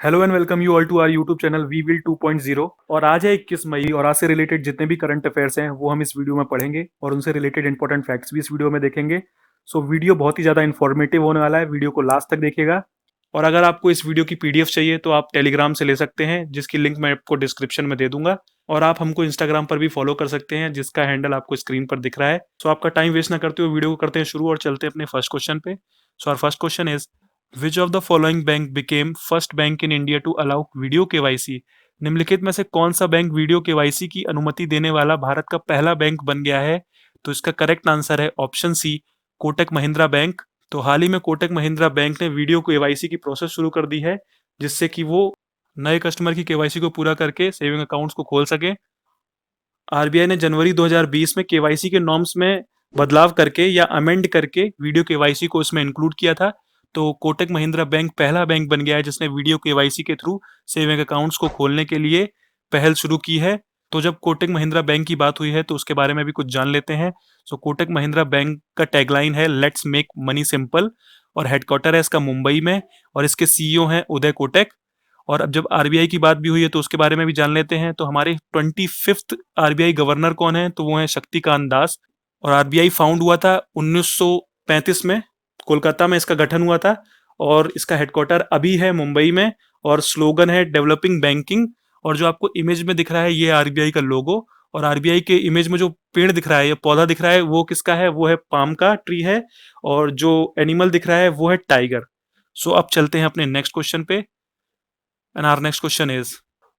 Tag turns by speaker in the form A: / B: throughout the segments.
A: Hello and welcome you all to our YouTube channel we will 2.0। और आज है 21 मई और आज से रिलेटेड जितने भी करंट अफेयर्स हैं वो हम इस वीडियो में पढ़ेंगे और उनसे रिलेटेड इंपॉर्टेंट फैक्ट्स भी इस वीडियो में देखेंगे। सो वीडियो बहुत ही ज़्यादा इन्फॉर्मेटिव होने वाला है, वीडियो को लास्ट तक देखिएगा। और अगर आपको इस वीडियो की पीडीएफ चाहिए तो आप टेलीग्राम से ले सकते हैं, जिसकी लिंक मैं आपको डिस्क्रिप्शन में दे दूंगा। और आप हमको इंस्टाग्राम पर भी फॉलो कर सकते हैं, जिसका हैंडल आपको स्क्रीन पर दिख रहा है। सो आपका टाइम वेस्ट ना करते हुए वीडियो को करते हैं शुरू और चलते हैं अपने फर्स्ट क्वेश्चन पे। So our first question is which of the following bank became first bank in India to allow video KYC. निम्नलिखित में से कौन सा बैंक वीडियो केवाईसी की अनुमति देने वाला भारत का पहला बैंक बन गया है? तो इसका करेक्ट आंसर है option C, Kotak Mahindra bank. तो हाल ही में कोटक महिंद्रा बैंक ने वीडियो केवाईसी की प्रोसेस शुरू कर दी है, जिससे कि वो नए कस्टमर की केवाईसी को पूरा करके सेविंग अकाउंट्स को खोल सके। आरबीआई ने जनवरी 2020 में केवाईसी के नॉर्म्स में बदलाव करके या अमेंड करके वीडियो केवाईसी को इसमें इंक्लूड किया था। तो कोटक महिंद्रा बैंक पहला बैंक बन गया है जिसने वीडियो केवाईसी के थ्रू सेविंग अकाउंट्स को खोलने के लिए पहल शुरू की है। तो जब कोटक महिंद्रा बैंक की बात हुई है तो उसके बारे में भी कुछ जान लेते हैं। सो कोटक महिंद्रा बैंक का टैगलाइन है लेट्स मेक मनी सिंपल, और हेडक्वार्टर है इसका मुंबई में, और इसके सीईओ हैं उदय कोटक। और अब जब आरबीआई की बात भी हुई है तो उसके बारे में भी जान लेते हैं। तो हमारे 25th आरबीआई गवर्नर कौन है? तो वो है शक्तिकांत दास। और आरबीआई फाउंड हुआ था 1935 में, कोलकाता में इसका गठन हुआ था। और इसका हेडक्वार्टर अभी है मुंबई में, और स्लोगन है डेवलपिंग बैंकिंग। और जो आपको इमेज में दिख रहा है ये आरबीआई का लोगो। और आरबीआई के इमेज में जो पेड़ दिख रहा है या पौधा दिख रहा है वो किसका है? वो है पाम का ट्री है। और जो एनिमल दिख रहा है वो है टाइगर। सो अब चलते हैं अपने नेक्स्ट क्वेश्चन पे। And our next question is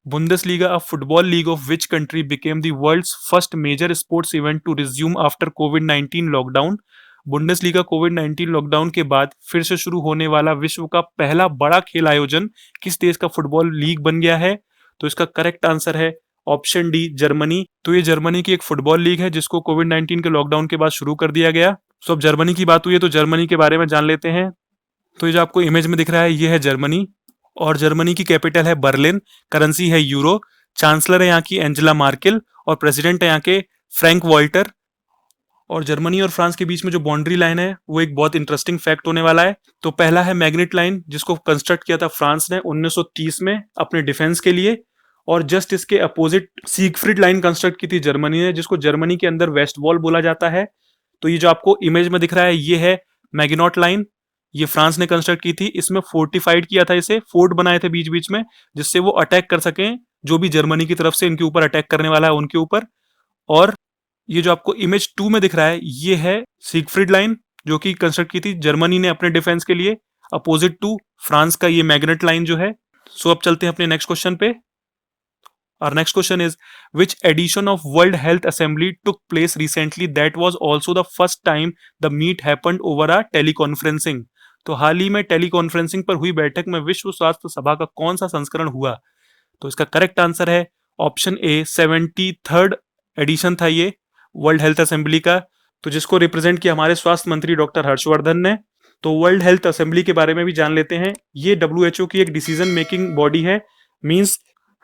A: Bundesliga, a football league of which country became the world's first major sports event to resume after COVID-19 lockdown? Bundesliga कोविड-19 लॉकडाउन के बाद फिर से शुरू होने वाला विश्व का पहला बड़ा खेल आयोजन किस देश का फुटबॉल लीग बन गया है? तो इसका करेक्ट आंसर है ऑप्शन डी, जर्मनी। तो ये जर्मनी की एक फुटबॉल लीग है जिसको कोविड-19 के लॉकडाउन के बाद शुरू कर दिया गया। सो अब जर्मनी की बात हुई है तो जर्मनी के बारे में जान लेते हैं। तो ये जो आपको इमेज में दिख रहा है ये है जर्मनी, और जर्मनी की कैपिटल है बर्लिन, करेंसी है यूरो, चांसलर है यहाँ की एंजेला मार्केल, और प्रेसिडेंट है यहाँ के फ्रैंक वॉल्टर। और जर्मनी और फ्रांस के बीच में जो बाउंड्री लाइन है वो एक बहुत इंटरेस्टिंग फैक्ट होने वाला है। तो पहला है मैग्नेट लाइन, जिसको कंस्ट्रक्ट किया था फ्रांस ने 1930 में अपने डिफेंस के लिए। और जस्ट इसके अपोजिट सीगफ्रीड लाइन कंस्ट्रक्ट की थी जर्मनी ने, जिसको जर्मनी के अंदर वेस्ट वॉल बोला जाता है। तो ये जो आपको इमेज में दिख रहा है ये है मैग्नॉट लाइन, ये फ्रांस ने कंस्ट्रक्ट की थी। इसमें फोर्टिफाइड किया था, इसे फोर्ट बनाए थे बीच बीच में, जिससे वो अटैक कर सकें जो भी जर्मनी की तरफ से इनके ऊपर अटैक करने वाला है उनके ऊपर। और ये जो आपको इमेज 2 में दिख रहा है ये है सिगफ्रीड लाइन, जो कि कंस्ट्रक्ट की थी जर्मनी ने अपने डिफेंस के लिए, अपोजिट टू फ्रांस का ये मैग्नेट लाइन जो है। सो अब चलते हैं अपने नेक्स्ट क्वेश्चन पे। Our next question is which edition of World Health Assembly took place recently that was also the first time the meet happened over a teleconferencing? तो हाल ही में टेलीकॉन्फ्रेंसिंग पर हुई बैठक में विश्व स्वास्थ्य सभा का कौन सा संस्करण हुआ? तो इसका करेक्ट आंसर है ऑप्शन ए, 73rd एडिशन था ये वर्ल्ड हेल्थ असेंबली का। तो जिसको रिप्रेजेंट किया हमारे स्वास्थ्य मंत्री डॉक्टर हर्षवर्धन ने। तो वर्ल्ड हेल्थ असेंबली के बारे में भी जान लेते हैं। ये डब्ल्यूएचओ की एक डिसीजन मेकिंग बॉडी है, मींस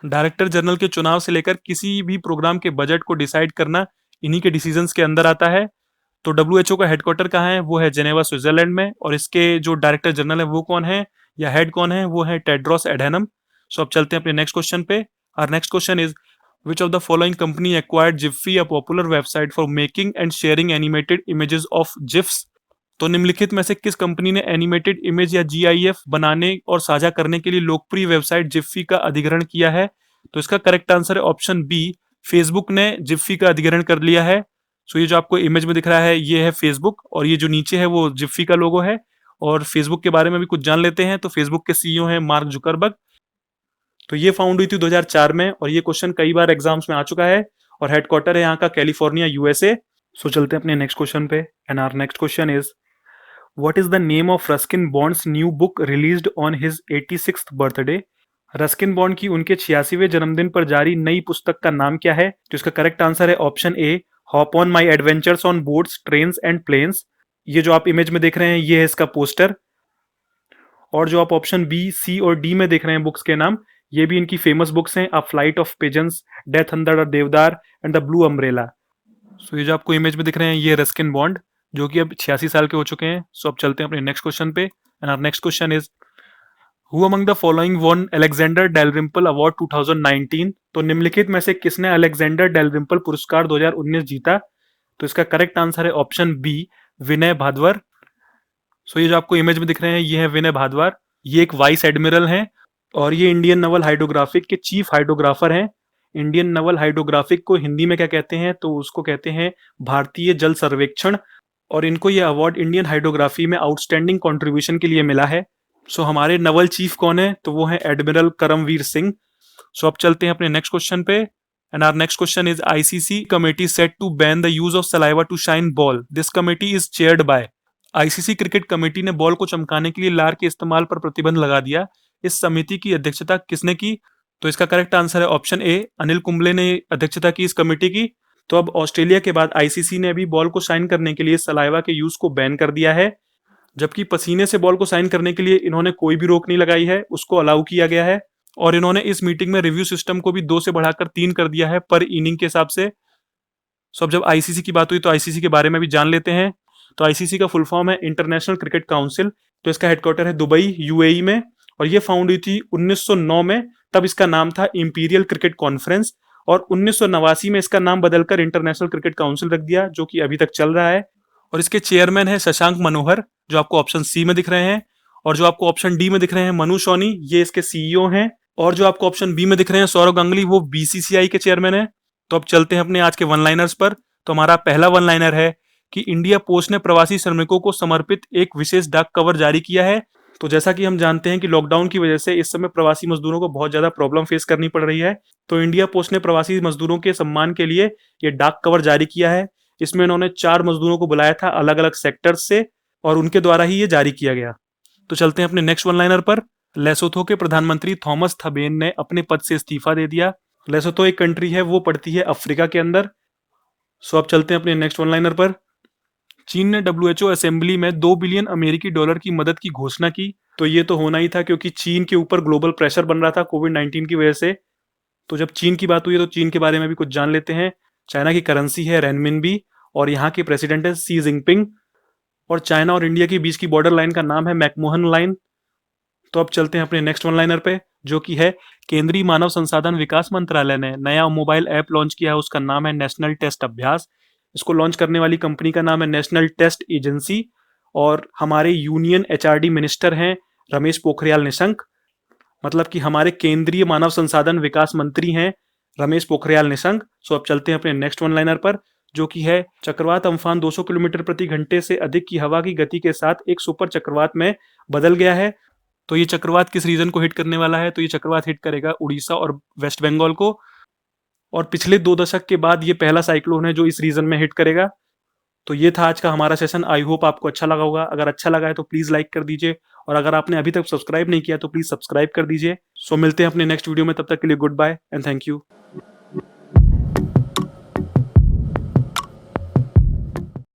A: डायरेक्टर जनरल के चुनाव से लेकर किसी भी प्रोग्राम के बजट को डिसाइड करना इन्हीं के डिसीजंस के अंदर आता है। तो डब्ल्यूएचओ का हेडक्वार्टर कहाँ है? वो है जेनेवा, स्विट्जरलैंड में। और इसके जो डायरेक्टर जनरल है वो कौन है या हेड कौन है? वो है टेड्रोस एडेनम। सो अब चलते हैं अपने नेक्स्ट क्वेश्चन पे। Our next question is which of the following company acquired Giphy, a popular website for making and sharing animated images of GIFs? तो निम्नलिखित में से किस कंपनी ने एनिमेटेड इमेज या जीआईएफ बनाने और साझा करने के लिए लोकप्रिय वेबसाइट जिफ्फी का अधिग्रहण किया है? तो इसका करेक्ट आंसर है ऑप्शन बी, फेसबुक ने जिफ्फी का अधिग्रहण कर लिया है। सो ये जो आपको इमेज में दिख रहा है ये है फेसबुक, और ये जो नीचे है वो जिफ्फी का लोगो है। और फेसबुक के बारे में भी कुछ जान लेते हैं। तो फेसबुक के सीईओ हैं मार्क जुकरबर्ग। तो ये फाउंड हुई थी 2004 में, और ये क्वेश्चन कई बार एग्जाम्स में आ चुका है। और हेडक्वार्टर है यहाँ का कैलिफोर्निया, यूएसए। सो चलते हैं अपने नेक्स्ट क्वेश्चन पे। And our next question is What is the name of Ruskin Bond's new book released on his 86th birthday? Ruskin bond की उनके 86वें जन्मदिन पर जारी नई पुस्तक का नाम क्या है? तो इसका करेक्ट आंसर है option A, hop on my adventures on boats, trains and planes. ये जो आप इमेज में देख रहे हैं ये है इसका पोस्टर। और जो आप ऑप्शन बी, सी और डी में देख रहे हैं बुक्स के नाम, ये भी इनकी फेमस बुक्स हैं, a flight of pigeons, death under the deodar and the blue umbrella. So ये जो आपको इमेज में दिख रहे हैं ये रस्किन बॉन्ड, जो कि अब 86 साल के हो चुके हैं। सो अब चलते हैं अपने नेक्स्ट क्वेश्चन पे। And our next question is who among the following won Alexander Dalrymple award 2019? तो निम्नलिखित में से किसने अलेक्जेंडर डेलरिम्पल पुरस्कार 2019 जीता? तो इसका करेक्ट आंसर है ऑप्शन बी, विनय भादवर। सो ये जो आपको इमेज में दिख रहे हैं ये है विनय भादवर। ये एक वाइस एडमिरल हैं और ये इंडियन नवल हाइड्रोग्राफिक के चीफ हाइड्रोग्राफर हैं। इंडियन नवल हाइड्रोग्राफिक को हिंदी में क्या कहते हैं? तो उसको कहते हैं भारतीय जल सर्वेक्षण। और इनको ये अवार्ड इंडियन हाइड्रोग्राफी में आउटस्टैंडिंग कंट्रीब्यूशन के लिए मिला है। सो हमारे नवल चीफ कौन है? तो वो है एडमिरल करमवीर सिंह। सो अब चलते हैं अपने नेक्स्ट क्वेश्चन पे। And our next question is ICC committee set to ban the use of saliva to shine ball. This committee is chaired by. ICC cricket committee ने बॉल को चमकाने के लिए लार के इस्तेमाल पर प्रतिबंध लगा दिया। इस समिति की अध्यक्षता किसने की? तो इसका करेक्ट आंसर है ऑप्शन ए, अनिल कुंबले ने अध्यक्षता की इस कमेटी की। तो अब ऑस्ट्रेलिया के बाद आईसीसी ने भी बॉल को शाइन करने के लिए सलाइवा के यूज को बैन कर दिया है, जबकि पसीने से बॉल को साइन करने के लिए इन्होंने कोई भी रोक नहीं लगाई है, उसको अलाउ किया गया है। और इन्होंने इस मीटिंग में रिव्यू सिस्टम को भी 2 से बढ़ाकर 3 कर दिया है पर इनिंग के हिसाब से। सो अब जब आईसीसी की बात हुई तो आईसीसी के बारे में भी जान लेते हैं। तो आईसीसी का फुल फॉर्म है इंटरनेशनल क्रिकेट काउंसिल। तो इसका हेडक्वार्टर है दुबई, यूएई में। और ये फाउंड हुई थी 1909 में, तब इसका नाम था इंपीरियल क्रिकेट कॉन्फ्रेंस। और 1989 में इसका नाम बदलकर इंटरनेशनल क्रिकेट काउंसिल रख दिया, जो कि अभी तक चल रहा है। और इसके चेयरमैन है शशांक मनोहर, जो आपको ऑप्शन सी में दिख रहे हैं। और जो आपको ऑप्शन डी में दिख रहे हैं मनु सोनी, ये इसके सीईओ हैं। और जो आपको ऑप्शन बी में दिख रहे हैं सौरव गांगुली, वो बीसीसीआई के चेयरमैन है। तो अब चलते हैं अपने आज के वन लाइनर्स पर। तो हमारा पहला वन लाइनर है कि इंडिया पोस्ट ने प्रवासी श्रमिकों को समर्पित एक विशेष डाक कवर जारी किया है। तो जैसा कि हम जानते हैं कि लॉकडाउन की वजह से इस समय प्रवासी मजदूरों को बहुत ज्यादा प्रॉब्लम फेस करनी पड़ रही है। तो इंडिया पोस्ट ने प्रवासी मजदूरों के सम्मान के लिए ये डाक कवर जारी किया है। इसमें इन्होंने 4 मजदूरों को बुलाया था अलग अलग सेक्टर्स से, और उनके द्वारा ही ये जारी किया गया। तो चलते हैं अपने नेक्स्ट वन लाइनर पर। लेसोथो के प्रधानमंत्री थॉमस थबेन ने अपने पद से इस्तीफा दे दिया। लेसोथो एक कंट्री है, वो पड़ती है अफ्रीका के अंदर। सो अब चलते हैं अपने नेक्स्ट वन लाइनर पर। चीन ने डब्ल्यूएचओ असेंबली में $2 बिलियन अमेरिकी डॉलर की मदद की घोषणा की। तो ये तो होना ही था, क्योंकि चीन के ऊपर ग्लोबल प्रेशर बन रहा था कोविड-19 की वजह से। तो जब चीन की बात हुई है तो चीन के बारे में भी कुछ जान लेते हैं। चाइना की करेंसी है रेनमिनबी, और यहाँ के प्रेसिडेंट है सी जिनपिंग। और चाइना और इंडिया के बीच की बॉर्डर लाइन का नाम है मैकमोहन लाइन। तो अब चलते हैं अपने नेक्स्ट वन लाइनर पे, जो कि है केंद्रीय मानव संसाधन विकास मंत्रालय ने नया मोबाइल ऐप लॉन्च किया है। उसका नाम है नेशनल टेस्ट अभ्यास। इसको लॉन्च करने वाली कंपनी का नाम है नेशनल टेस्ट एजेंसी। और हमारे यूनियन एचआरडी मिनिस्टर हैं रमेश पोखरियाल निशंक। मतलब कि हमारे केंद्रीय मानव संसाधन विकास मंत्री हैं रमेश पोखरियाल निशंक। सो अब चलते हैं अपने नेक्स्ट वन लाइनर पर, जो कि है चक्रवात अम्फान 200 किलोमीटर प्रति घंटे से अधिक की हवा की गति के साथ एक सुपर चक्रवात में बदल गया है। तो ये चक्रवात किस रीजन को हिट करने वाला है? तो ये चक्रवात हिट करेगा उड़ीसा और वेस्ट बंगाल को। और पिछले 2 दशक के बाद ये पहला साइक्लोन है जो इस रीजन में हिट करेगा। तो ये था आज का हमारा सेशन। आई होप आपको अच्छा लगा होगा। अगर अच्छा लगा है तो प्लीज लाइक कर दीजिए, और अगर आपने अभी तक सब्सक्राइब नहीं किया तो प्लीज सब्सक्राइब कर दीजिए। सो मिलते हैं अपने नेक्स्ट वीडियो में, तब तक के लिए goodbye and thank you.